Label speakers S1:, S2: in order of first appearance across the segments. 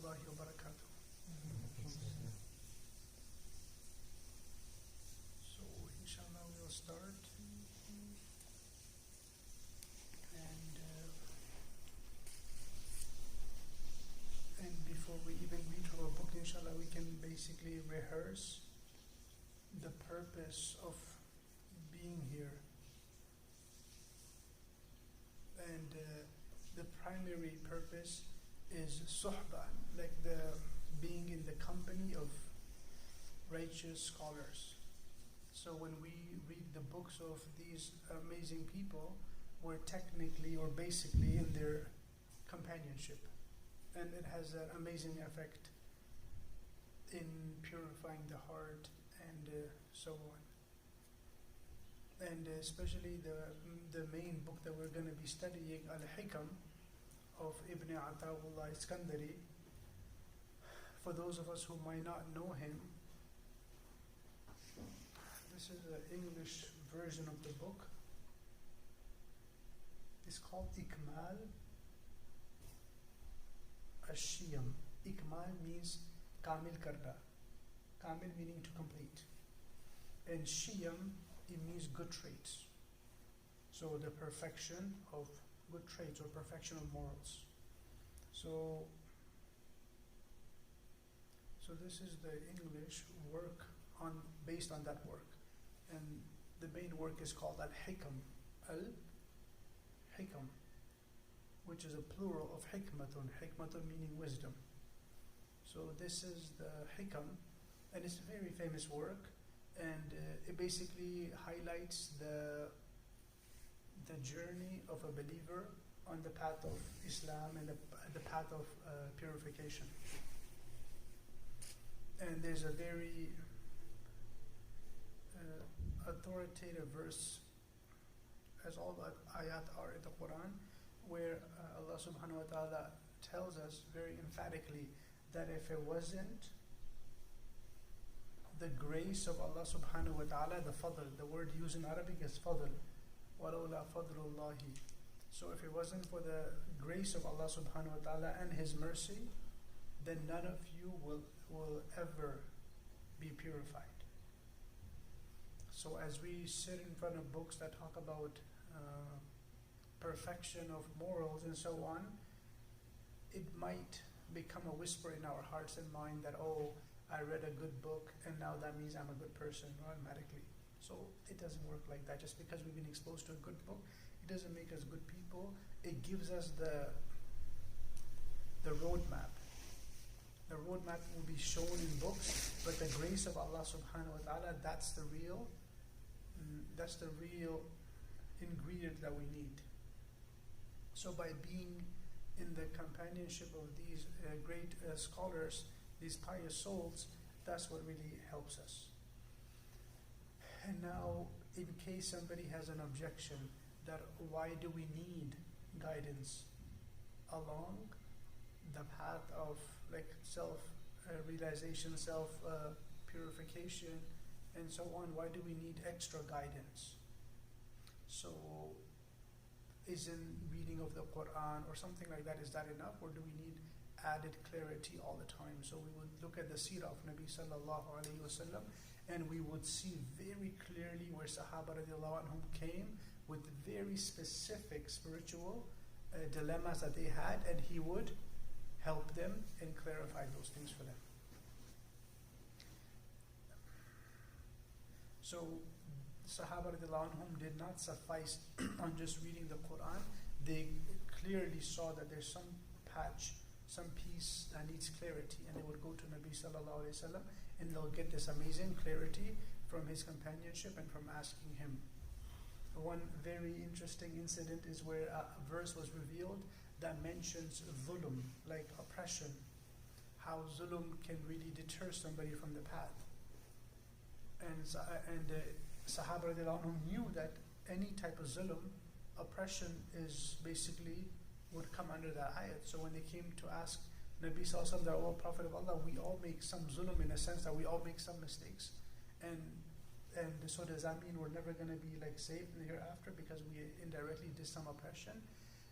S1: warahmatullahi wabarakatuh. So, inshallah, we'll start. And before we even read our book, inshallah, we can basically rehearse the purpose of being here. And the primary purpose is suhbah, like the being in the company of righteous scholars. So when we read the books of these amazing people, we're technically or basically in their companionship. And it has an amazing effect in purifying the heart and so on. And especially the main book that we're going to be studying, Al-Hikam of Ibn Ata'ullah Iskandari. For those of us who might not know him, this is the English version of the book. It's called Ikmal Ash-Shiyam. Ikmal means Kamil Karda. Kamil meaning to complete. And Shiyam, it means good traits. So the perfection of good traits or perfection of morals. So this is the English work based on that work. And the main work is called Al-Hikam. Al-Hikam, which is a plural of hikmatun. Hikmatun meaning wisdom. So this is the Hikam, and it's a very famous work. And it basically highlights the journey of a believer on the path of Islam and the path of purification. And there's a very authoritative verse, as all the ayat are in the Quran, where Allah subhanahu wa ta'ala tells us very emphatically that if it wasn't the grace of Allah subhanahu wa ta'ala, the fadl, the word used in Arabic is fadl, وَلَوْلَا فَضْلُ اللَّهِ. So if it wasn't for the grace of Allah subhanahu wa ta'ala and His mercy, then none of you will ever be purified. So as we sit in front of books that talk about perfection of morals and so on, it might become a whisper in our hearts and mind that, oh, I read a good book and now that means I'm a good person automatically. So it doesn't work like that. Just because we've been exposed to a good book, it doesn't make us good people. It gives us the roadmap. The roadmap will be shown in books, but the grace of Allah subhanahu wa ta'ala, that's the real ingredient that we need. So by being in the companionship of these great scholars, these pious souls, that's what really helps us. And now, in case somebody has an objection that why do we need guidance along the path of like self-realization, self-purification, and so on, why do we need extra guidance? So, isn't reading of the Quran or something like that, is that enough, or do we need added clarity all the time? So we would look at the seerah of Nabi sallallahu alayhi wasallam, and we would see very clearly where Sahaba radiallahu anhum came with very specific spiritual dilemmas that they had, and he would help them and clarify those things for them. So Sahaba radiallahu anhum did not suffice on just reading the Quran. They clearly saw that there's some patch, some piece that needs clarity, and they would go to Nabi sallallahu alayhi wasallam, and they'll get this amazing clarity from his companionship and from asking him. One very interesting incident is where a verse was revealed that mentions zulum, like oppression, how zulum can really deter somebody from the path. And Sahaba radiallahu anhum knew that any type of zulum, oppression, is basically would come under that ayat. So when they came to ask Nabi sallallahu alaihi wasallam, "O Prophet of Allah, we all make some zulum, in a sense that we all make some mistakes, and so does that mean we're never going to be like saved in the hereafter because we indirectly did some oppression?"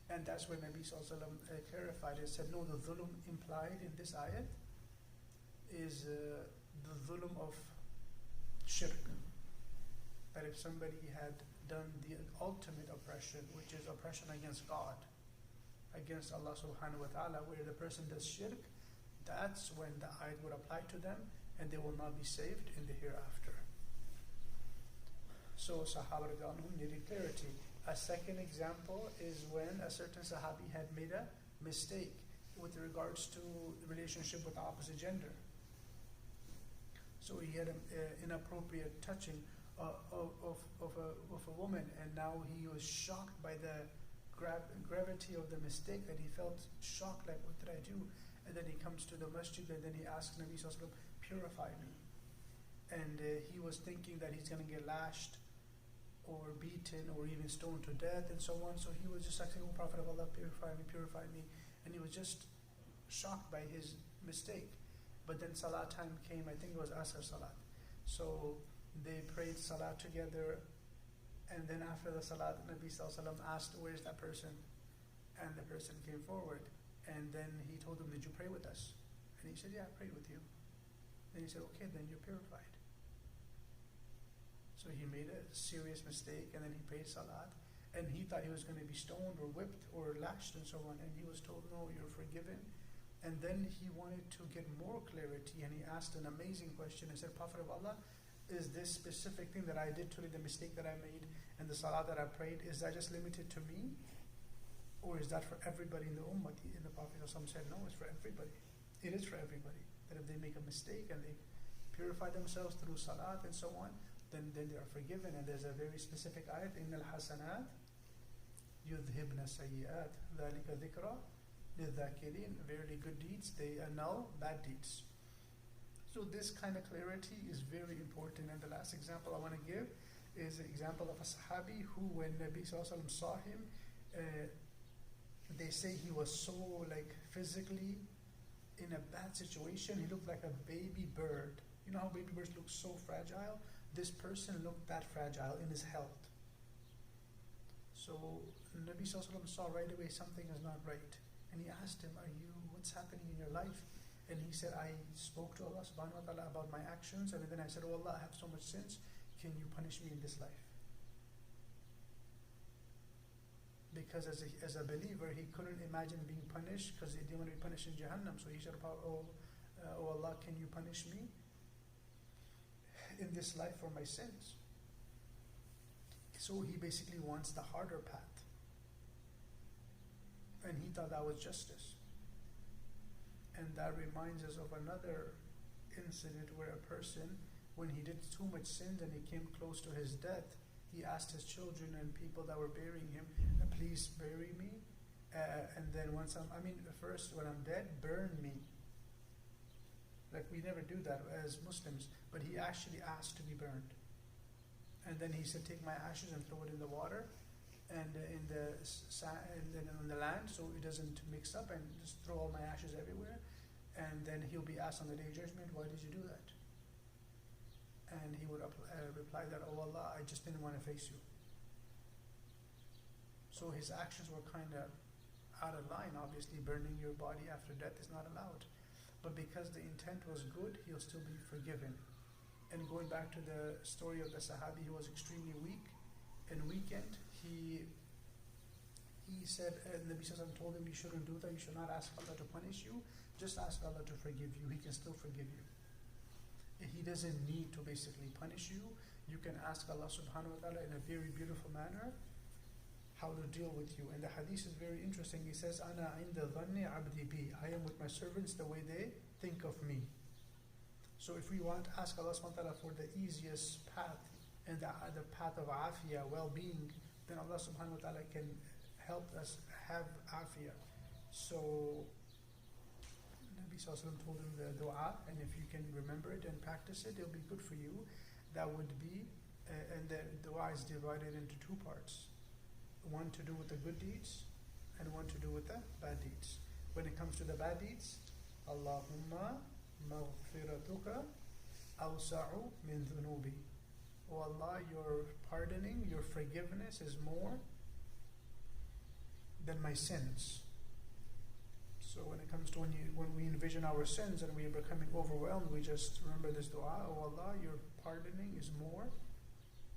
S1: And that's when Nabi Sallallahu Alaihi Wasallam clarified and said, no, the dhulm implied in this ayat is the dhulm of shirk. That if somebody had done the ultimate oppression, which is oppression against God, against Allah subhanahu wa ta'ala, where the person does shirk, that's when the ayat would apply to them and they will not be saved in the hereafter. So Sahaba needed clarity. A second example is when a certain Sahabi had made a mistake with regards to the relationship with the opposite gender. So he had an inappropriate touching of a woman, and now he was shocked by the gravity of the mistake, that he felt shocked, like, what did I do? And then he comes to the masjid and then he asks Nabi Sallallahu Alaihi Wasallam, purify me. And he was thinking that he's going to get lashed or beaten or even stoned to death and so on. So he was just like saying, oh Prophet of Allah, purify me, purify me. And he was just shocked by his mistake. But then Salat time came, I think it was Asr Salat. So they prayed Salat together, and then after the Salat, Nabi Sallallahu Alaihi Wasallam asked, where is that person? And the person came forward. And then he told him, did you pray with us? And he said, yeah, I prayed with you. Then he said, okay, then you're purified. So he made a serious mistake, and then he prayed Salat, and he thought he was going to be stoned or whipped or lashed and so on, and he was told, no, you're forgiven. And then he wanted to get more clarity, and he asked an amazing question and said, Prophet of Allah, is this specific thing that I did today, the mistake that I made, and the Salat that I prayed, is that just limited to me? Or is that for everybody in the Ummah? And the Prophet said, no, it's for everybody. It is for everybody. That if they make a mistake and they purify themselves through Salat and so on, then they are forgiven. And there's a very specific ayat, إِنَّ الْحَسَنَاتِ يُذْهِبْنَ سَيِّئَاتِ ذَلِكَ ذِكْرَى لِلذَّاكِرِينَ. Verily good deeds, they annul bad deeds. So this kind of clarity is very important. And the last example I want to give is an example of a Sahabi who, when Nabi Sallallahu Alaihi Wasallam saw him, they say he was so physically in a bad situation. He looked like a baby bird. You know how baby birds look so fragile? This person looked that fragile in his health. So Nabi Sallallahu Alaihi Wasallam saw right away something is not right. And he asked him, what's happening in your life? And he said, I spoke to Allah subhanahu wa ta'ala about my actions, and then I said, oh Allah, I have so much sins, can you punish me in this life? Because as a believer, he couldn't imagine being punished, because he didn't want to be punished in Jahannam. So he said, oh Allah, can you punish me in this life for my sins? So he basically wants the harder path. And he thought that was justice. And that reminds us of another incident where a person, when he did too much sin and he came close to his death, he asked his children and people that were burying him, please bury me. And then first when I'm dead, burn me. Like, we never do that as Muslims, but he actually asked to be burned. And then he said, take my ashes and throw it in the water and in the sand and then on the land, so it doesn't mix up, and just throw all my ashes everywhere. And then he'll be asked on the Day of Judgment, why did you do that? And he would reply that, oh Allah, I just didn't want to face you. So his actions were kind of out of line. Obviously, burning your body after death is not allowed. But because the intent was good, he'll still be forgiven. And going back to the story of the Sahabi, he was extremely weak and weakened. He said, Nabi Sallallahu Alaihi Wasallam told him, you shouldn't do that, you should not ask Allah to punish you, just ask Allah to forgive you. He can still forgive you. He doesn't need to basically punish you. You can ask Allah subhanahu wa ta'ala in a very beautiful manner how to deal with you. And the hadith is very interesting. He says, Ana inda dhanni abdi bi. I am with my servants the way they think of me. So if we want to ask Allah subhanahu wa ta'ala for the easiest path and the path of afiyah, well-being, then Allah subhanahu wa ta'ala can help us have afiyah. So Nabi Sallallahu Alaihi Wasallam told him the dua, and if you can remember it and practice it, it'll be good for you. That would be, and the dua is divided into two parts. One to do with the good deeds, and one to do with the bad deeds. When it comes to the bad deeds, Allahumma maghfiratuka awsa'u min dhunubi. Oh Allah, your pardoning, your forgiveness is more than my sins. So when it comes to when we envision our sins and we are becoming overwhelmed, we just remember this dua: Oh Allah, your pardoning is more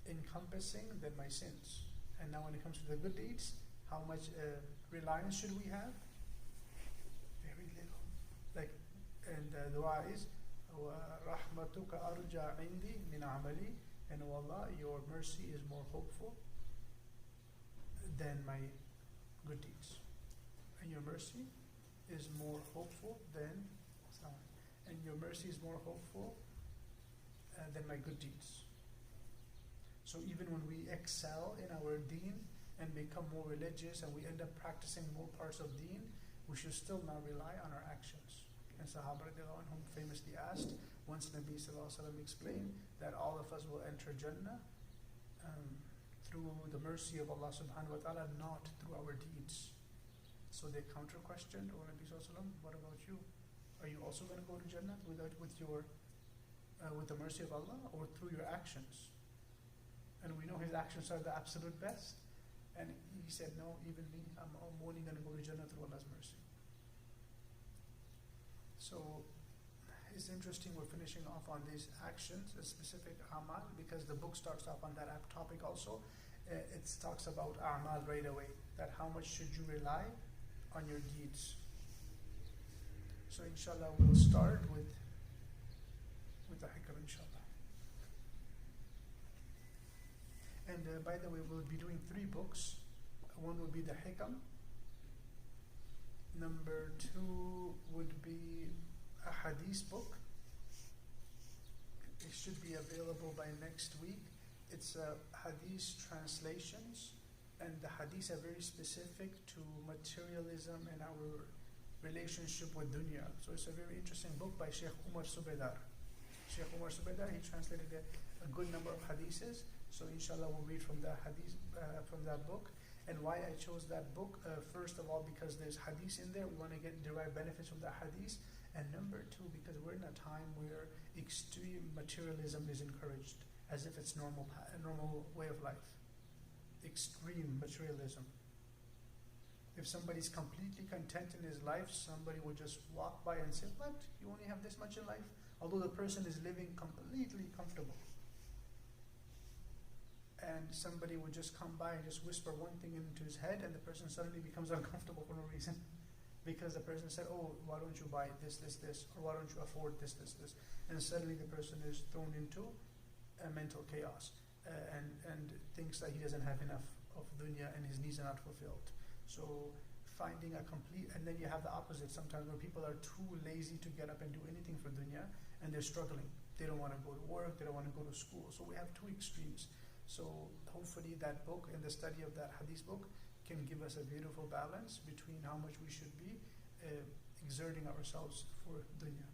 S1: encompassing than my sins. And now when it comes to the good deeds, how much reliance should we have? Very little. Like, and the dua is رَحْمَتُكَ أَرْجَى عِنْدِي مِنْ عَمَلِي, and oh Allah, your mercy is more hopeful than my good deeds. And your mercy is more hopeful than than my good deeds. So even when we excel in our deen and become more religious and we end up practicing more parts of deen, we should still not rely on our actions. And Sahaba radiallahu anhum famously asked, once Nabi sallallahu alaihi wasallam explained that all of us will enter Jannah through the mercy of Allah subhanahu wa ta'ala, not through our deeds. So they counter questioned, O Nabi sallallahu alaihi wasallam, what about you? Are you also going to go to Jannah with the mercy of Allah, or through your actions? And we know his actions are the absolute best. And he said, no, even me, I'm only going to go to Jannah through Allah's mercy. So it's interesting we're finishing off on these actions, a specific a'mal, because the book starts off on that topic also. It talks about a'mal right away, that how much should you rely on your deeds. So inshallah we'll start with the hikam, inshallah. And by the way, we'll be doing 3 books. One would be the hikam. Number 2 would be a hadith book. It should be available by next week. It's hadith translations, and the hadiths are very specific to materialism and our relationship with dunya. So it's a very interesting book by Sheikh Umar Subedar. Sheikh Umar Subedar, he translated a good number of hadiths. So inshallah we'll read from the hadith from that book. And why I chose that book, first of all, because there's hadith in there. We want to derive benefits from the hadith. And number 2, because we're in a time where extreme materialism is encouraged, as if it's a normal way of life. Extreme materialism. If somebody's completely content in his life, somebody would just walk by and say, what? You only have this much in life? Although the person is living completely comfortable. And somebody would just come by and just whisper one thing into his head, and the person suddenly becomes uncomfortable for no reason. Because the person said, oh, why don't you buy this, or why don't you afford this. And suddenly the person is thrown into a mental chaos and thinks that he doesn't have enough of dunya and his needs are not fulfilled. So finding a complete, and then you have the opposite sometimes where people are too lazy to get up and do anything for dunya, and they're struggling. They don't want to go to work, they don't want to go to school. So we have 2 extremes. So hopefully that book and the study of that hadith book can give us a beautiful balance between how much we should be exerting ourselves for dunya.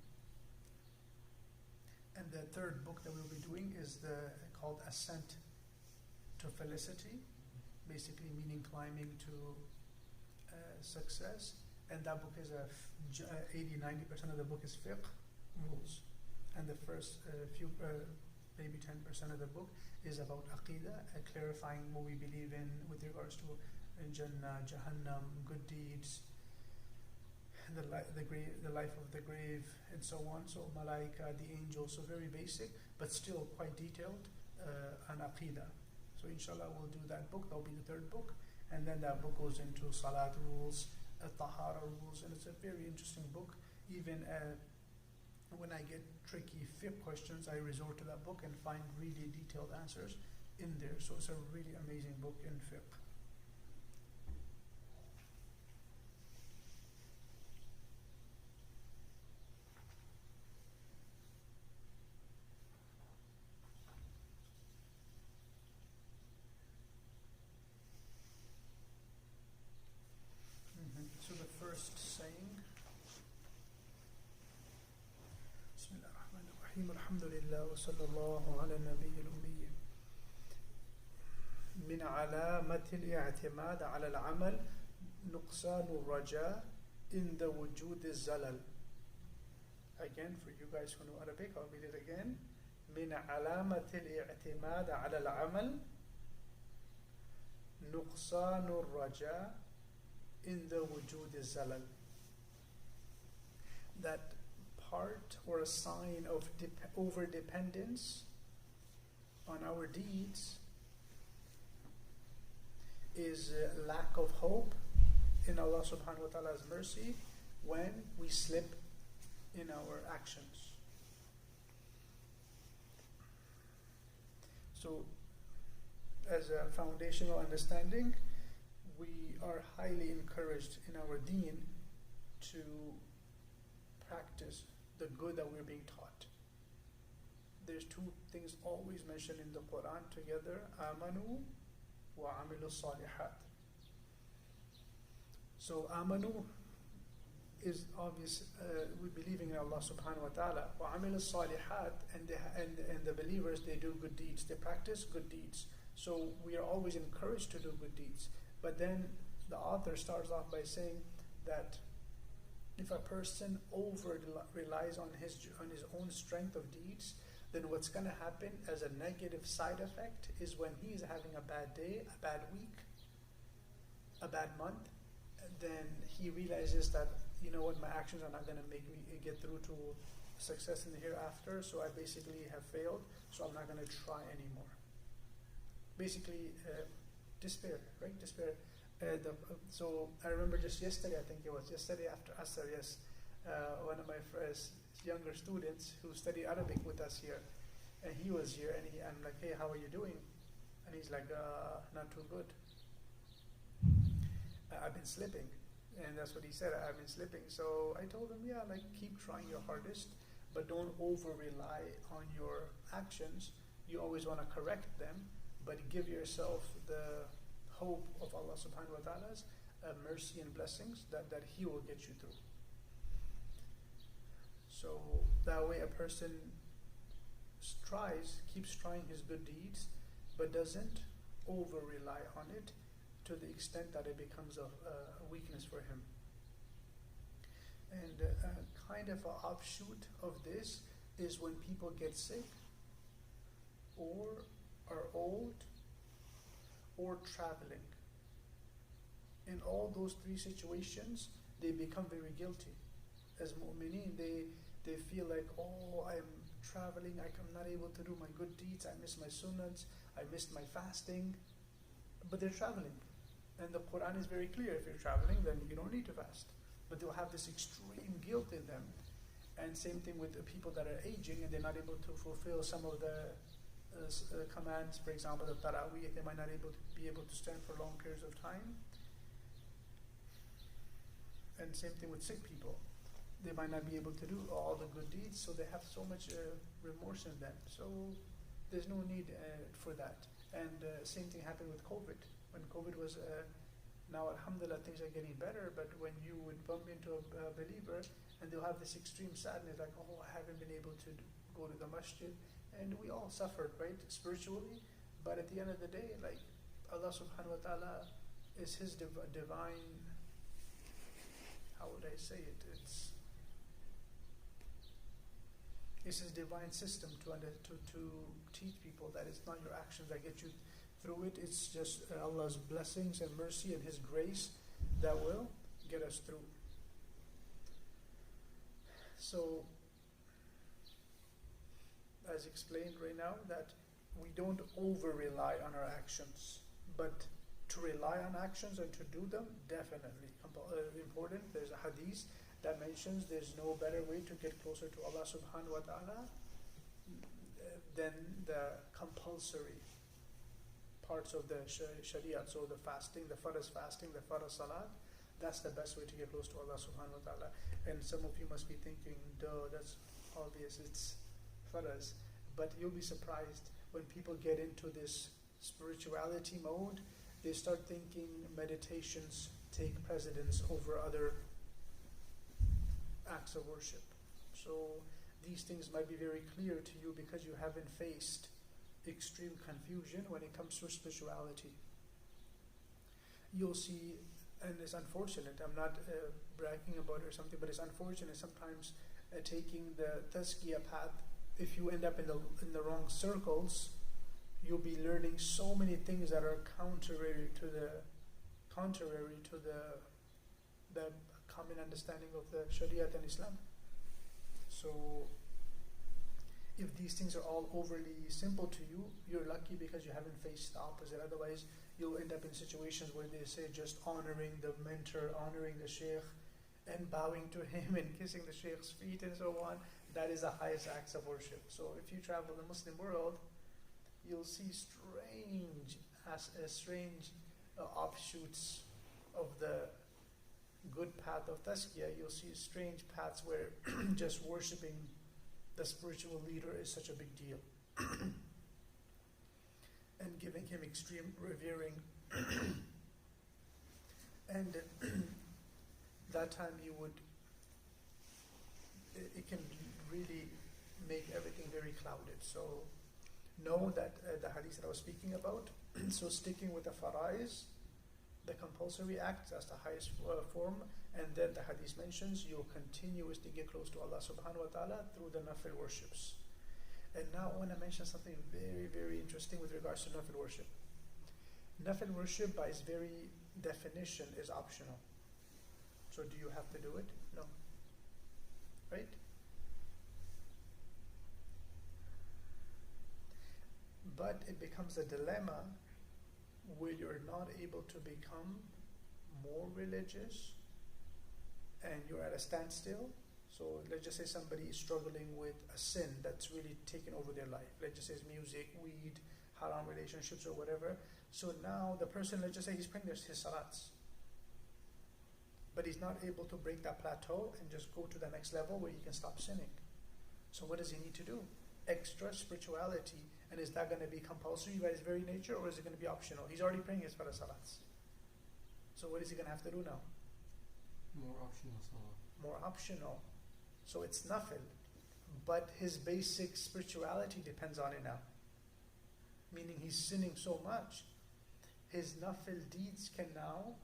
S1: And the 3rd book that we'll be doing is called Ascent to Felicity, basically meaning climbing to success. And that book is 80-90% of the book is fiqh rules, and the first few maybe 10% of the book is about aqidah, clarifying what we believe in with regards to Jannah, Jahannam, good deeds, the life of the grave, and so on. So Malaika, the angels, so very basic, but still quite detailed on aqidah. So inshallah we'll do that book. That'll be the 3rd book. And then that book goes into salat rules, tahara rules, and it's a very interesting book. Even when I get tricky fiqh questions, I resort to that book and find really detailed answers in there. So it's a really amazing book in fiqh. So the first saying, Bismillahirrahmanirrahim, Alhamdulillah, wa sallallahu ala nabiyyil ummi. Min alamatil i'timad ala al-amal nuqsanu raja in the wujud zalal. Again, for you guys who know Arabic, I'll read it again. Min alamatil i'timad ala al-amal nuqsanu raja in the wujud zalal. That part or a sign of over-dependence on our deeds is lack of hope in Allah subhanahu wa ta'ala's mercy when we slip in our actions. So, as a foundational understanding, we are highly encouraged in our deen to practice the good that we're being taught. There's two things always mentioned in the Quran together: amanu wa amilu salihat. So amanu is obvious, we believing in Allah subhanahu wa ta'ala. Wa amilu salihat, and the believers, they do good deeds, they practice good deeds. So we are always encouraged to do good deeds. But then the author starts off by saying that if a person over relies on his own strength of deeds, then what's going to happen as a negative side effect is when he is having a bad day, a bad week, a bad month, then he realizes that, you know what, my actions are not going to make me get through to success in the hereafter, so I basically have failed, so I'm not going to try anymore. Basically, despair, right? Despair. So I remember just yesterday, I think it was yesterday after Asr, yes, one of my younger students who study Arabic with us here, and he was here, and I'm like, hey, how are you doing? And he's like, not too good. I've been slipping, and that's what he said. I've been slipping. So I told him, yeah, like keep trying your hardest, but don't over rely on your actions. You always want to correct them, but give yourself the hope of Allah subhanahu wa ta'ala's mercy and blessings that He will get you through. So that way a person keeps trying his good deeds, but doesn't over rely on it to the extent that it becomes a weakness for him. And kind of an offshoot of this is when people get sick, or are old, or traveling. In all those three situations, they become very guilty. As mu'mineen, they feel like, oh, I'm traveling, I'm not able to do my good deeds, I miss my sunnahs, I missed my fasting, but they're traveling. And the Quran is very clear, if you're traveling, then you don't need to fast. But they'll have this extreme guilt in them. And same thing with the people that are aging and they're not able to fulfill some of the commands, for example, the Taraweeh, they might not be able to stand for long periods of time. And same thing with sick people. They might not be able to do all the good deeds, so they have so much remorse in them. So there's no need for that. And same thing happened with COVID. When COVID was, now Alhamdulillah things are getting better, but when you would bump into a believer and they'll have this extreme sadness, like, oh, I haven't been able to go to the masjid. And we all suffered, right, spiritually, but at the end of the day, like, Allah subhanahu wa ta'ala is His divine, how would I say it, it's His divine system to teach people that it's not your actions that get you through it, it's just Allah's blessings and mercy and His grace that will get us through. So, as explained right now, that we don't over-rely on our actions, but to rely on actions and to do them, definitely important. There's a hadith that mentions there's no better way to get closer to Allah subhanahu wa ta'ala than the compulsory parts of the Sharia. So the fasting, the farz fasting, the farz salat, that's the best way to get close to Allah subhanahu wa ta'ala. And some of you must be thinking, duh, that's obvious, it's farz. But you'll be surprised when people get into this spirituality mode, they start thinking meditations take precedence over other acts of worship. So these things might be very clear to you because you haven't faced extreme confusion when it comes to spirituality. You'll see, and it's unfortunate, I'm not bragging about it or something, but it's unfortunate sometimes taking the tazkiyah path. If you end up in the wrong circles, you'll be learning so many things that are contrary to the the common understanding of the Sharia and Islam. So if these things are all overly simple to you, you're lucky because you haven't faced the opposite. Otherwise, you'll end up in situations where they say just honoring the mentor, honoring the sheikh, and bowing to him and kissing the sheikh's feet and so on. That is the highest acts of worship. So if you travel the Muslim world, you'll see strange offshoots of the good path of tazkiyah. You'll see strange paths where just worshipping the spiritual leader is such a big deal. And giving him extreme revering. And that time it can really make everything very clouded. So know that the hadith that I was speaking about, so sticking with the faraiz, the compulsory acts, that's the highest form, and then the hadith mentions you'll continuously get close to Allah subhanahu wa ta'ala through the nafil worships. And now I want to mention something very, very interesting with regards to nafil worship. Nafil worship by its very definition is optional. So do you have to do it? No. Right? But it becomes a dilemma where you're not able to become more religious and you're at a standstill. So let's just say somebody is struggling with a sin that's really taken over their life. Let's just say it's music, weed, haram relationships or whatever. So now the person, let's just say he's praying his salats, but he's not able to break that plateau and just go to the next level where he can stop sinning. So what does he need to do? Extra spirituality. And is that going to be compulsory by its very nature, or is it going to be optional? He's already praying his farz salats. So what is he going to have to do now?
S2: More optional salah.
S1: More optional. So it's nafil. But his basic spirituality depends on it now. Meaning he's sinning so much. His nafil deeds can now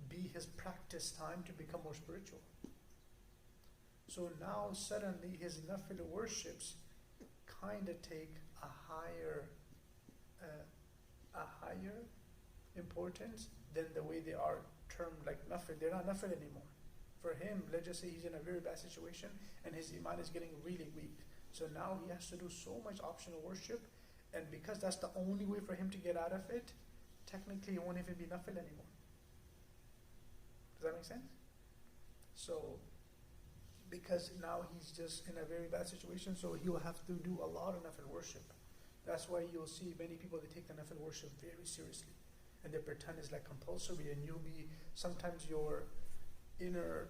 S1: be his practice time to become more spiritual. So now suddenly his nafil worships kind of take a higher importance than the way they are termed like nafil. They're not nafil anymore. For him, let's just say he's in a very bad situation and his iman is getting really weak. So now he has to do so much optional worship, and because that's the only way for him to get out of it, technically it won't even be nafil anymore. Does that make sense? So because now he's just in a very bad situation, so he'll have to do a lot of nafil worship. That's why you'll see many people, they take the nafil worship very seriously, and they pretend it's like compulsory, and you'll be, sometimes your inner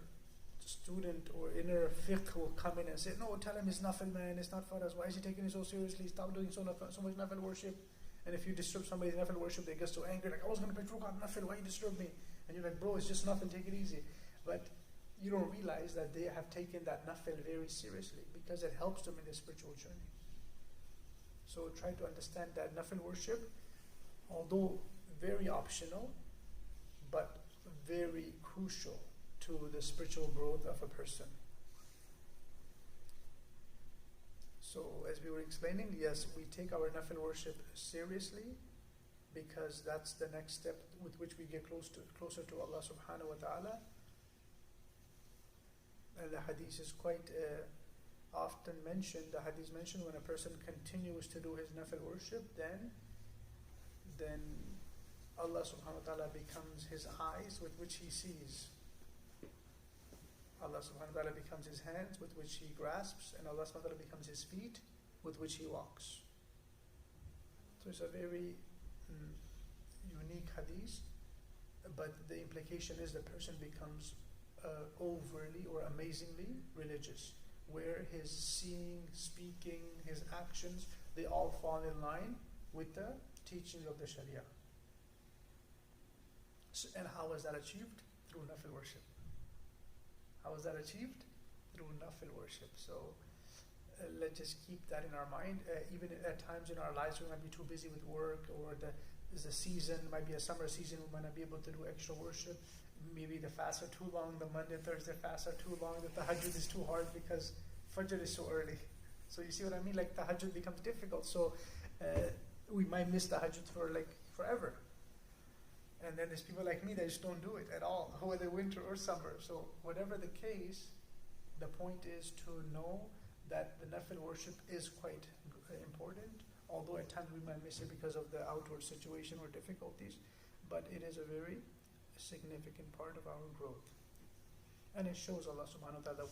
S1: student or inner fiqh will come in and say, no, tell him it's nafil, man, it's not faraz, why is he taking it so seriously, stop doing so much nafil worship. And if you disturb somebody's nafil worship, they get so angry, like, I was going to pray Rukat nafil, why you disturb me? And you're like, bro, it's just nafil, take it easy. But you don't realize that they have taken that nafil very seriously because it helps them in their spiritual journey. So try to understand that nafil worship, although very optional, but very crucial to the spiritual growth of a person. So as we were explaining, yes, we take our nafil worship seriously because that's the next step with which we get closer to Allah subhanahu wa ta'ala. And the hadith is quite often mentioned. The hadith mentioned when a person continues to do his nafil worship, then Allah subhanahu wa ta'ala becomes his eyes with which he sees. Allah subhanahu wa ta'ala becomes his hands with which he grasps, and Allah subhanahu wa ta'ala becomes his feet with which he walks. So it's a very unique hadith, but the implication is the person becomes overly or amazingly religious, where his seeing, speaking, his actions, they all fall in line with the teachings of the Sharia. So, and how was that achieved? Through nafil worship. How was that achieved? Through nafil worship. So let's just keep that in our mind. Even at times in our lives we might be too busy with work, or there's a season, might be a summer season, we might not be able to do extra worship. Maybe the fasts are too long, the Monday, Thursday fasts are too long, the tahajjud is too hard because Fajr is so early. So you see what I mean? Like tahajjud becomes difficult. So we might miss tahajjud for like forever. And then there's people like me that just don't do it at all, whether winter or summer. So whatever the case, the point is to know that the nafil worship is quite important, although at times we might miss it because of the outward situation or difficulties, but it is a very significant part of our growth. And it shows Allah subhanahu wa ta'ala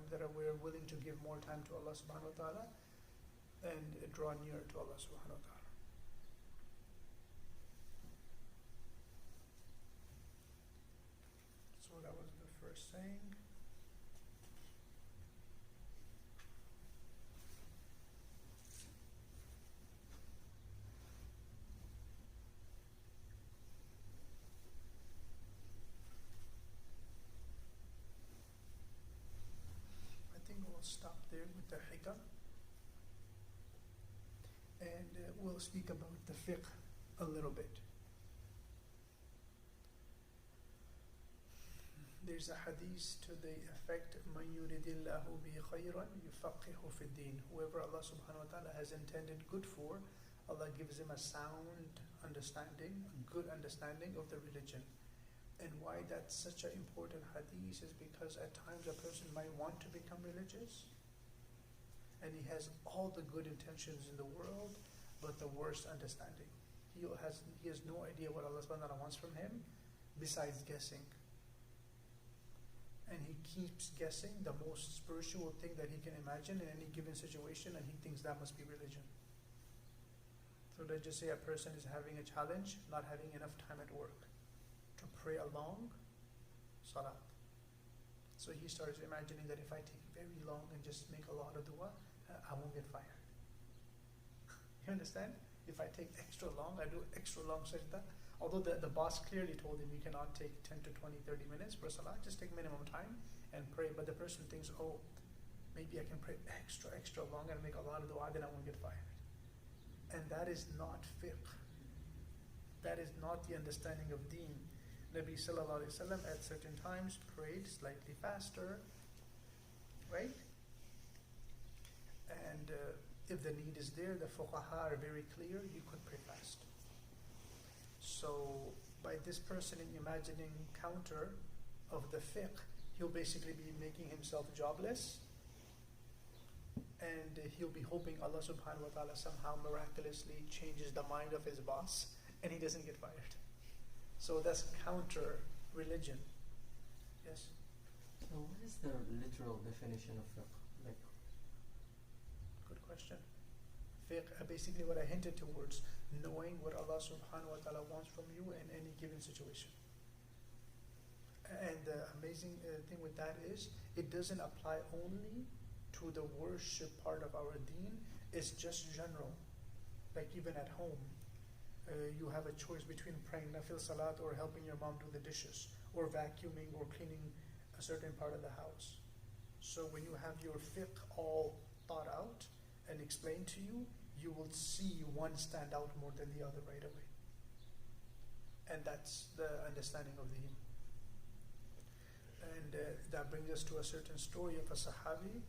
S1: that we're willing to give more time to Allah subhanahu wa ta'ala and draw near to Allah subhanahu wa ta'ala. So that was the first saying. Stop there with the hikam, and we'll speak about the fiqh a little bit. There's a hadith to the effect, مَنْ يُرِدِ اللَّهُ بِهِ خَيْرًا يُفَقِّهُ فِي الدِّينِ. Whoever Allah subhanahu wa ta'ala has intended good for, Allah gives him a sound understanding, a good understanding of the religion. And why that's such an important hadith is because at times a person might want to become religious and he has all the good intentions in the world but the worst understanding. He has no idea what Allah subhanahu wa ta'ala wants from him besides guessing. And he keeps guessing the most spiritual thing that he can imagine in any given situation, and he thinks that must be religion. So let's just say a person is having a challenge, not having enough time at work to pray along salat. So he starts imagining that if I take very long and just make a lot of dua, I won't get fired. You understand? If I take extra long, I do extra long sajda. Although the boss clearly told him you cannot take 10 to 20, 30 minutes for salat, just take minimum time and pray. But the person thinks, oh, maybe I can pray extra long and make a lot of dua, then I won't get fired. And that is not fiqh. That is not the understanding of deen. Nabi sallallahu alayhi wa sallam at certain times prayed slightly faster, right? And if the need is there, the fuqaha are very clear, you could pray fast. So by this person imagining counter of the fiqh, he'll basically be making himself jobless, and he'll be hoping Allah subhanahu wa ta'ala somehow miraculously changes the mind of his boss and he doesn't get fired. So that's counter religion. Yes?
S2: So what is the literal definition of fiqh? Like,
S1: good question. Fiqh, basically what I hinted towards, knowing what Allah subhanahu wa ta'ala wants from you in any given situation. And the amazing thing with that is, it doesn't apply only to the worship part of our deen, it's just general. Like even at home, you have a choice between praying nafil salat or helping your mom do the dishes, or vacuuming or cleaning a certain part of the house. So when you have your fiqh all thought out and explained to you, you will see one stand out more than the other right away. And that's the understanding of deen. And that brings us to a certain story of a sahabi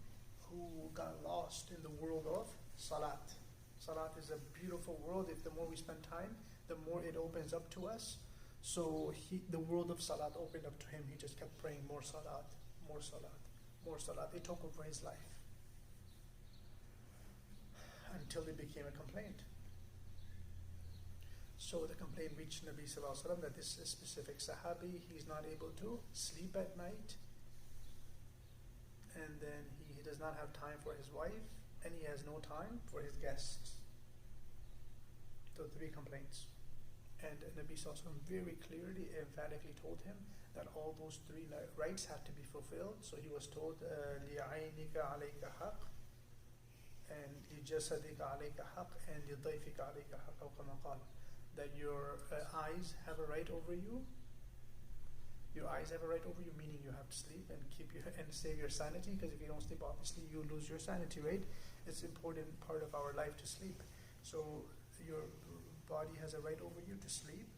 S1: who got lost in the world of salat. Salat is a beautiful world. If the more we spend time, the more it opens up to us. So the world of salat opened up to him. He just kept praying more salat, more salat, more salat. It took over his life until it became a complaint. So the complaint reached Nabi sallallahu alaihi wasallam that this specific sahabi, he's not able to sleep at night, and then he does not have time for his wife, and he has no time for his guests. So 3 complaints. And Nabi sallallahu alaihi wasallam very clearly, emphatically told him that all those 3 rights have to be fulfilled. So he was told, لِعَيْنِكَ عَلَيْكَ حَقٍّ, and لِجَسَدِكَ عَلَيْكَ حَقٍّ, and لِضَيْفِكَ عَلَيْكَ حَقٍّ, أو كما قال. That your eyes have a right over you. Your eyes have a right over you, meaning you have to sleep and and save your sanity, because if you don't sleep, obviously you lose your sanity, right? It's an important part of our life to sleep. So your body has a right over you to sleep,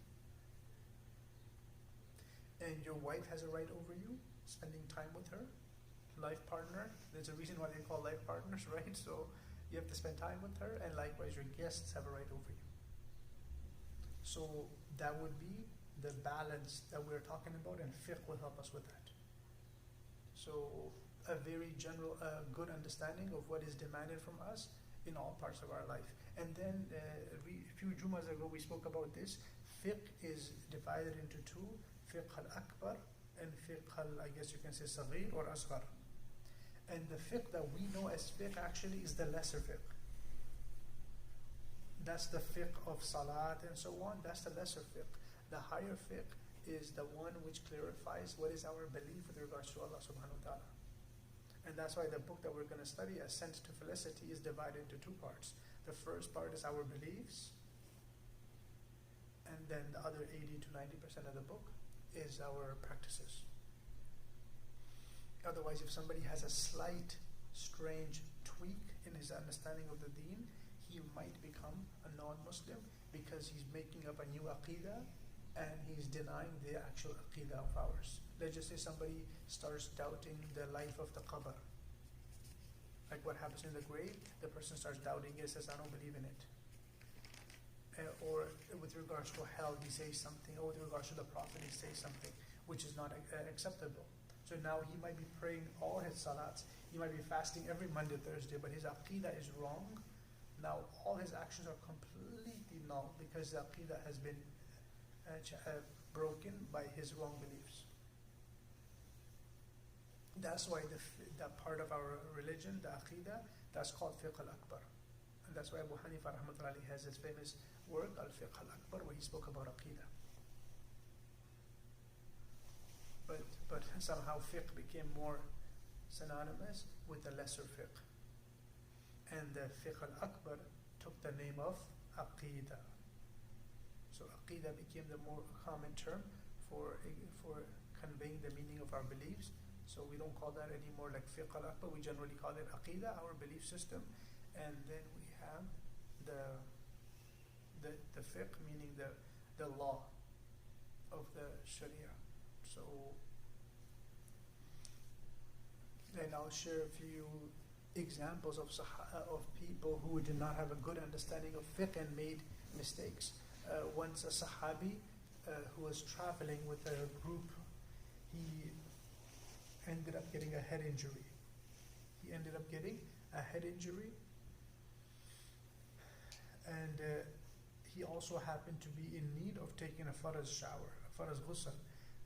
S1: and your wife has a right over you, spending time with her, life partner. There's a reason why they call life partners, right? So you have to spend time with her, and likewise your guests have a right over you. So that would be the balance that we're talking about, and fiqh will help us with that. So a very general, good understanding of what is demanded from us in all parts of our life. And then a few Jumas ago we spoke about this. Fiqh is divided into two: fiqh al-akbar and fiqh I guess you can say saghir or asghar. And the fiqh that we know as fiqh actually is the lesser fiqh. That's the fiqh of salat and so on. That's the lesser fiqh. The higher fiqh is the one which clarifies what is our belief with regards to Allah subhanahu wa ta'ala. And that's why the book that we're going to study, Ascent to Felicity, is divided into two parts. The first part is our beliefs, and then the other 80 to 90% of the book is our practices. Otherwise, if somebody has a slight, strange tweak in his understanding of the deen, he might become a non-Muslim because he's making up a new aqidah and he's denying the actual aqidah of ours. Let's just say somebody starts doubting the life of the qabr. Like what happens in the grave, the person starts doubting it, says, I don't believe in it. Or with regards to hell, he says something, or with regards to the Prophet, he says something which is not acceptable. So now he might be praying all his salats, he might be fasting every Monday, Thursday, but his aqidah is wrong. Now all his actions are completely null because the aqidah has been broken by his wrong beliefs. That's why that part of our religion, the aqidah, that's called fiqh al-akbar. And that's why Abu Hanifa rahmatullahi has his famous work, al-fiqh al-akbar, where he spoke about aqidah. But somehow fiqh became more synonymous with the lesser fiqh. And the fiqh al-akbar took the name of aqidah. So aqidah became the more common term for conveying the meaning of our beliefs. So we don't call that anymore like fiqh al-akbar, we generally call it aqidah, our belief system. And then we have the fiqh, meaning the law of the sharia. So then I'll share a few examples of people who did not have a good understanding of fiqh and made mistakes. Once a sahabi who was traveling with a group, he ended up getting a head injury. And he also happened to be in need of taking a faraz shower, a faraz ghusl.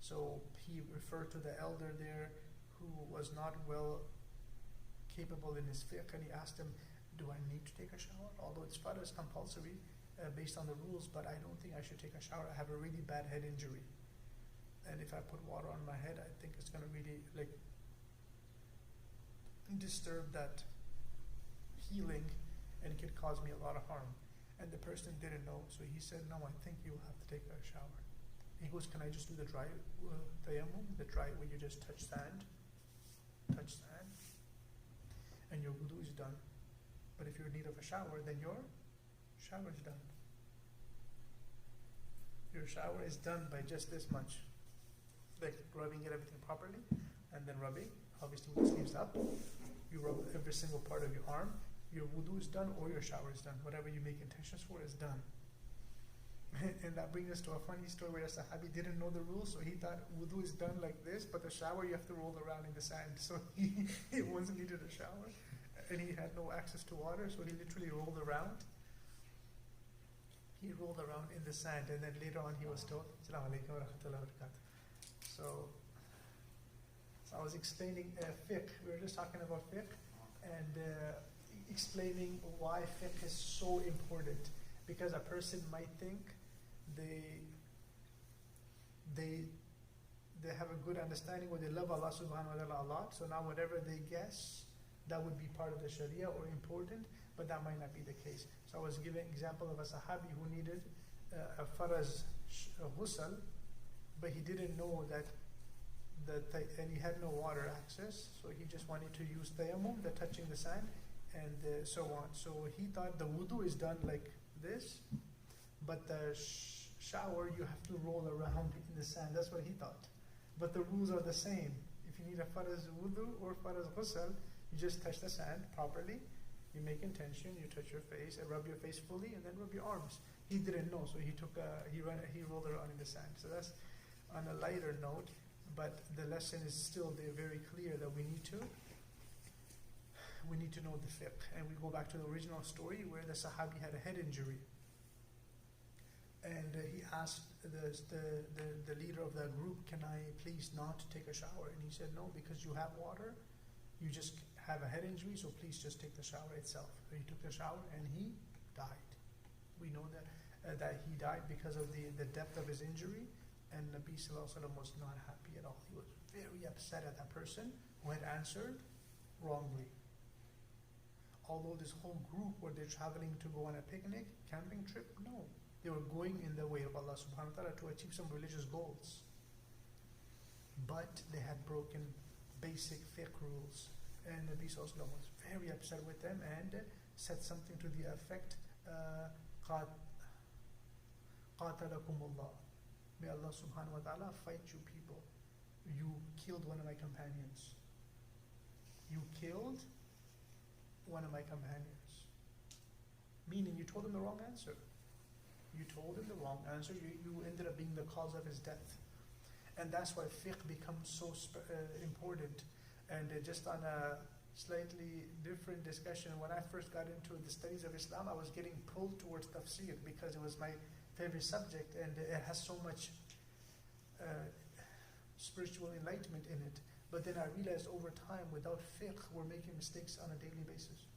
S1: So he referred to the elder there who was not well capable in his fiqh, and he asked him, do I need to take a shower? Although it's faraz compulsory based on the rules, but I don't think I should take a shower. I have a really bad head injury. And if I put water on my head, I think it's going to really disturb that healing and it could cause me a lot of harm. And the person didn't know, so he said, no, I think you'll have to take a shower. He goes, can I just do the dry tayammum, the dry where you just touch sand, and your wudu is done. But if you're in need of a shower, then your shower is done. Your shower is done by just this much, like rubbing it everything properly, and then rubbing, obviously with the sleeves up. You rub every single part of your arm. Your wudu is done or your shower is done. Whatever you make intentions for is done. And that brings us to a funny story where a sahabi didn't know the rules, so he thought wudu is done like this, but the shower you have to roll around in the sand. So he once needed a shower, and he had no access to water, so he literally rolled around. He rolled around in the sand, and then later on he was told, Assalamu Alaykum wa rahmatullahi wa barakatuh. So I was explaining fiqh. We were just talking about fiqh, and explaining why fiqh is so important. Because a person might think they have a good understanding, or they love Allah subhanahu wa ta'ala a lot, so now whatever they guess, that would be part of the sharia or important, but that might not be the case. So I was giving an example of a sahabi who needed a faraz ghusl, but he didn't know that and he had no water access, so he just wanted to use tayammum, the touching the sand, and so on. So he thought the wudu is done like this, but the shower you have to roll around in the sand. That's what he thought. But the rules are the same. If you need a faraz wudu or faraz ghusl, you just touch the sand properly, You make intention, you touch your face, and rub your face fully, and then rub your arms. He didn't know, so he rolled around in the sand. So that's on a lighter note, but the lesson is still there, very clear that we need to know the fiqh. And we go back to the original story where the Sahabi had a head injury. And he asked the leader of the group, can I please not take a shower? And he said, no, because you have water, you just have a head injury, so please just take the shower itself. So he took the shower and he died. We know that he died because of the depth of his injury, and Nabi Sallallahu Alaihi Wasallam was not happy at all. He was very upset at that person who had answered wrongly. Although this whole group, were they traveling to go on a picnic, camping trip? No. They were going in the way of Allah subhanahu wa ta'ala to achieve some religious goals. But they had broken basic fiqh rules. And Nabi Sallallahu Alaihi Wasallam was very upset with them and said something to the effect, Qatalakumullah. May Allah subhanahu wa ta'ala fight you people. You killed one of my companions. You killed one of my companions. Meaning you told him the wrong answer. You told him the wrong answer. You ended up being the cause of his death. And that's why fiqh becomes so important. And just on a slightly different discussion, when I first got into the studies of Islam, I was getting pulled towards tafsir because it was my favorite subject and it has so much spiritual enlightenment in it. But then I realized over time, without fiqh, we're making mistakes on a daily basis.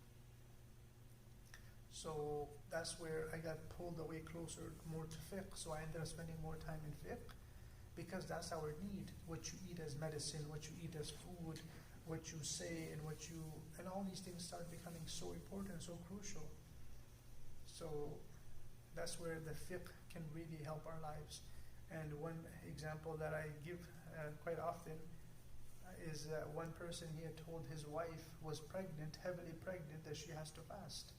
S1: So that's where I got pulled away closer, more to fiqh. So I ended up spending more time in fiqh because that's our need. What you eat as medicine, what you eat as food, what you say, and and all these things start becoming so important, so crucial. So that's where the fiqh can really help our lives. And one example that I give quite often is one person, he had told his wife was pregnant, heavily pregnant, that she has to fast.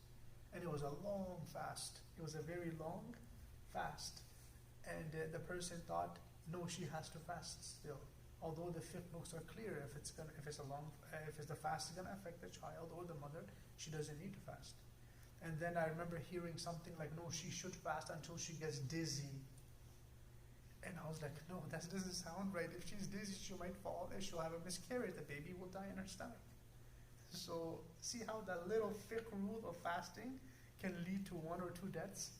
S1: And it was a long fast. It was a very long fast. And the person thought, no, she has to fast still. Although the fiqh books are clear, if the fast is going to affect the child or the mother, she doesn't need to fast. And then I remember hearing something like, no, she should fast until she gets dizzy. And I was like, no, that doesn't sound right. If she's dizzy, she might fall and she'll have a miscarriage. The baby will die in her stomach. So see how that little fiqh rule of fasting can lead to 1 or 2 deaths?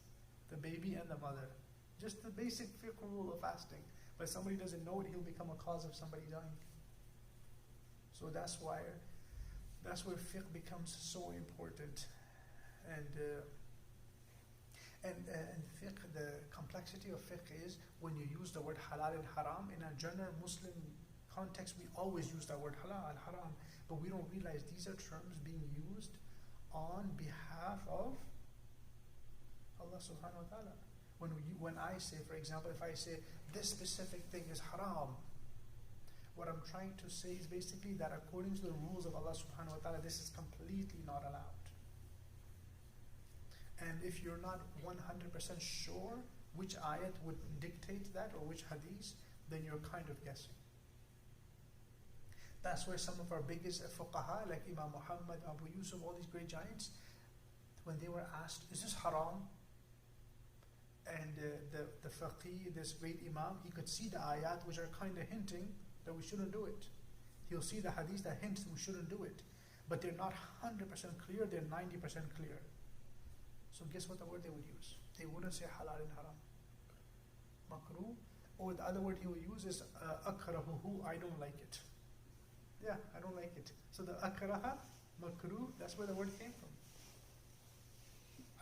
S1: The baby and the mother. Just the basic fiqh rule of fasting. But somebody doesn't know it, he'll become a cause of somebody dying. So that's where fiqh becomes so important. And fiqh, the complexity of fiqh is when you use the word halal and haram, in a general Muslim context, we always use that word halal and haram, but we don't realize these are terms being used on behalf of Allah subhanahu wa ta'ala. When I say, for example, if I say this specific thing is haram, what I'm trying to say is basically that according to the rules of Allah subhanahu wa ta'ala, this is completely not allowed. And if you're not 100% sure which ayat would dictate that or which hadith, then you're kind of guessing. That's where some of our biggest fuqaha, like Imam Muhammad, Abu Yusuf, all these great giants, when they were asked, is this haram? And the faqih, this great imam, he could see the ayat which are kind of hinting that we shouldn't do it. He'll see the hadith that hints we shouldn't do it. But they're not 100% clear, they're 90% clear. So guess what the word they would use? They wouldn't say halal and haram. Makruh. Or the other word he would use is akrahuhu, I don't like it. Yeah, I don't like it. So the akraha, makruh, that's where the word came from.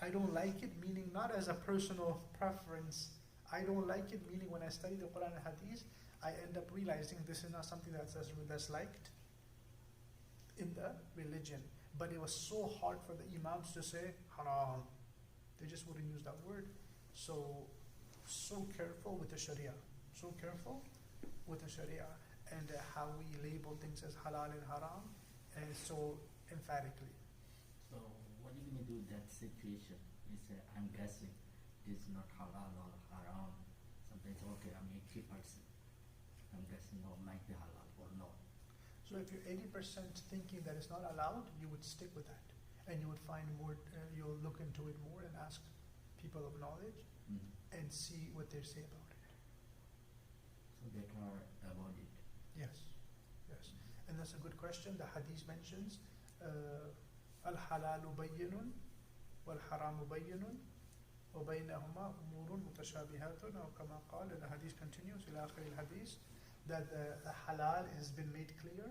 S1: I don't like it, meaning not as a personal preference. I don't like it, meaning when I study the Quran and Hadith, I end up realizing this is not something that's liked in the religion. But it was so hard for the imams to say haram. They just wouldn't use that word. So careful with the Sharia. So careful with the Sharia and how we label things as halal and haram, and so emphatically.
S3: So what are you going to do in that situation? You say, I'm guessing this is not halal or haram. Sometimes, okay, I'm 80%. I'm guessing no, it might be halal or no.
S1: So if you're 80% thinking that it's not allowed, you would stick with that. and you would find more, you'll look into it more and ask people of knowledge and see what they say about it.
S3: So better avoid it.
S1: Yes, yes. And that's a good question. The hadith mentions al-halalu bayyinun wal-haramu bayyinun wa baynahuma umurun mutashabihatun, or kama qala, and the hadith continues ila akhir al-hadith, that the halal has been made clear,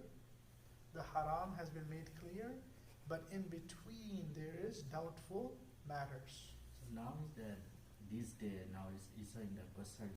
S1: the haram has been made clear, but in between there is doubtful matters.
S3: So now is the this day now is in the question